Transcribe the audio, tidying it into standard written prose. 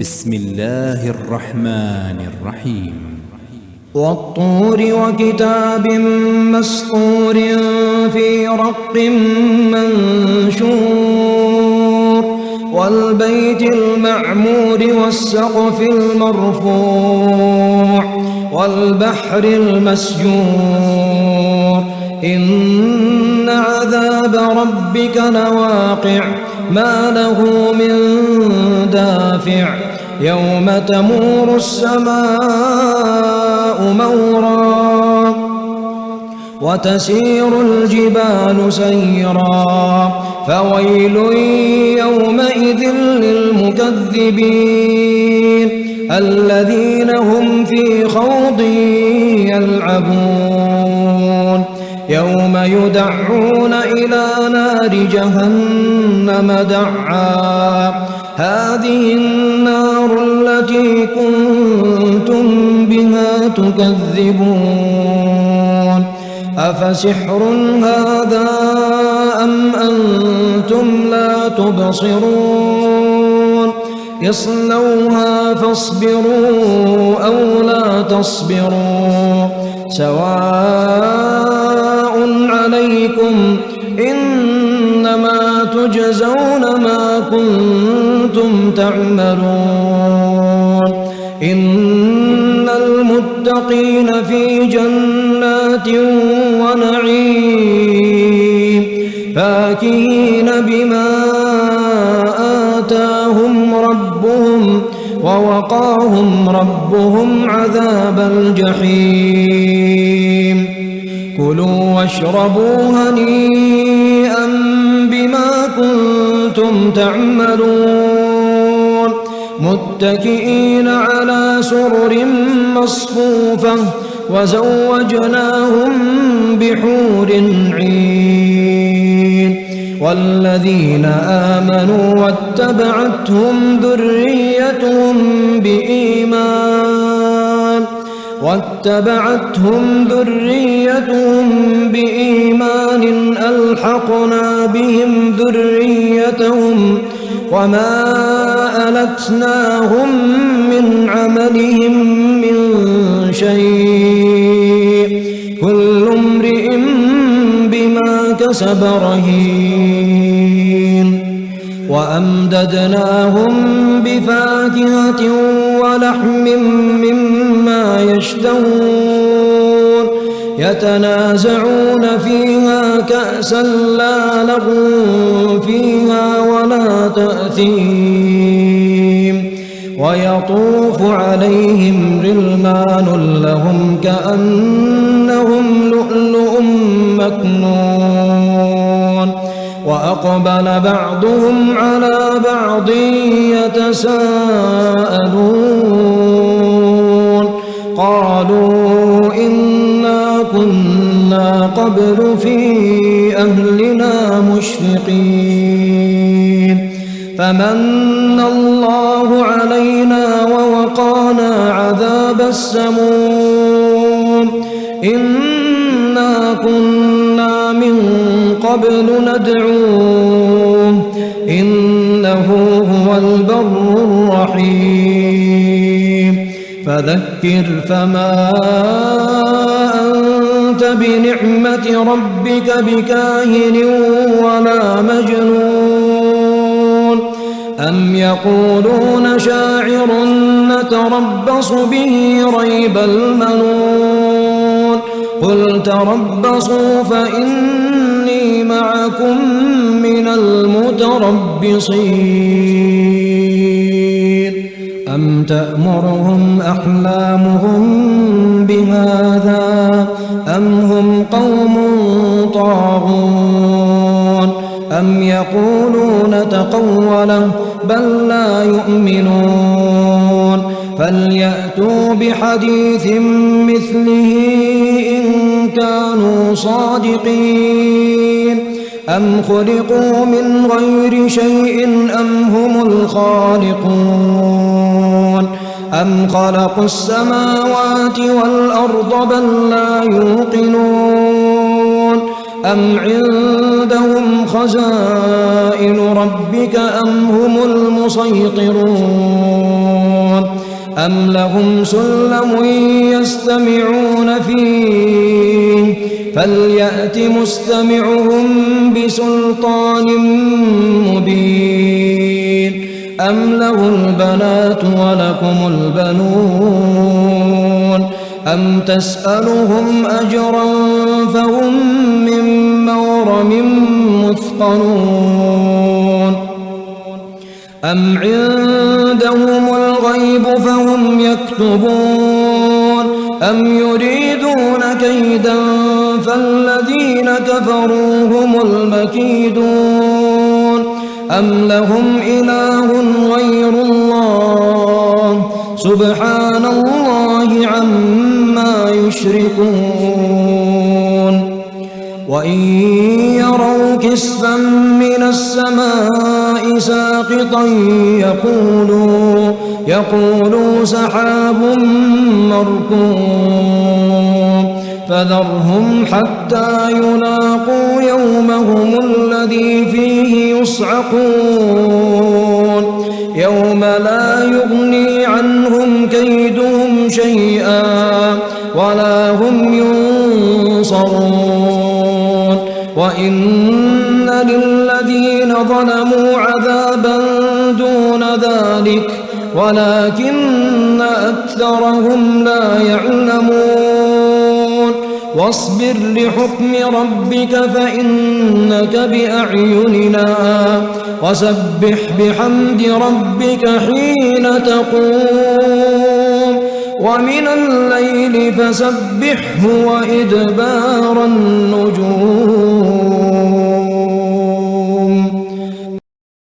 بسم الله الرحمن الرحيم والطور وكتاب مسطور في رق منشور والبيت المعمور والسقف المرفوع والبحر المسجور إن عذاب ربك لواقع ما له من دافع يوم تمور السماء مورا وتسير الجبال سيرا فويل يومئذ للمكذبين الذين هم في خوض يلعبون يوم يدعون إلى نار جهنم دعا هذه النار التي كنتم بها تكذبون أفسحر هذا أم أنتم لا تبصرون اصلوها فاصبروا أو لا تصبروا سواء عليكم إنما تجزون ما كنتم تعملون إن المتقين في جنات ونعيم فاكهين بما آتاهم ربهم ووقاهم ربهم عذاب الجحيم كلوا واشربوا هنيئا بما كنتم تعملون متكئين على سرر مصفوفة وزوجناهم بحور عين والذين آمنوا واتبعتهم ذريتهم بإيمان ألحقنا بهم ذريتهم وما ألتناهم من عملهم من شيء كل امرئ بما كسب رهين وأمددناهم بفاكهة ولحم مما يشتهون يتنازعون فيها كأسا لا لغو فيها ولا تأثيم ويطوف عليهم غلمان لهم كأنهم لؤلؤ مكنون وأقبل بعضهم على بعض يتساءلون قالوا إنا كنا قبل في أهلنا مشفقين فمن الله علينا ووقانا عذاب السموم إنا كنا من قبل ندعوه إنه هو البر الرحيم فذكر فما أنت بنعمة ربك بكاهن ولا مجنون أم يقولون شاعر نتربص به ريب المنون قل تربصوا فإني معكم من المتربصين أم تأمرهم أحلامهم بهذا أم هم قوم طاغون أم يقولون تقوله بل لا يؤمنون فليأتوا بحديث مثله إن كانوا صادقين أم خلقوا من غير شيء أم هم الخالقون أم خلقوا السماوات والأرض بل لا يوقنون أم عندهم خزائن ربك أم هم المسيطرون أم لهم سلم يستمعون فيه فليأت مستمعهم بسلطان مبين أم له البنات ولكم البنون أم تسألهم أجرا فهم من مغرم مثقلون أم عندهم الغيب فهم يكتبون أم يريدون كيدا فالذين كفروا هم المكيدون أم لهم إله غير الله سبحان الله عما يشركون وإن يروا كسفا من السماء ساقطا يقولوا سحاب مركوم فذرهم حتى يلاقوا يومهم الذي فيه يصعقون يوم لا يغني عنهم كيدهم شيئا ولا هم ينصرون وإن للذين ظلموا عذابا دون ذلك ولكن أكثرهم لا يعلمون واصبر لحكم ربك فإنك بأعيننا وسبح بحمد ربك حين تقوم ومن الليل فسبحه وإدبار النجوم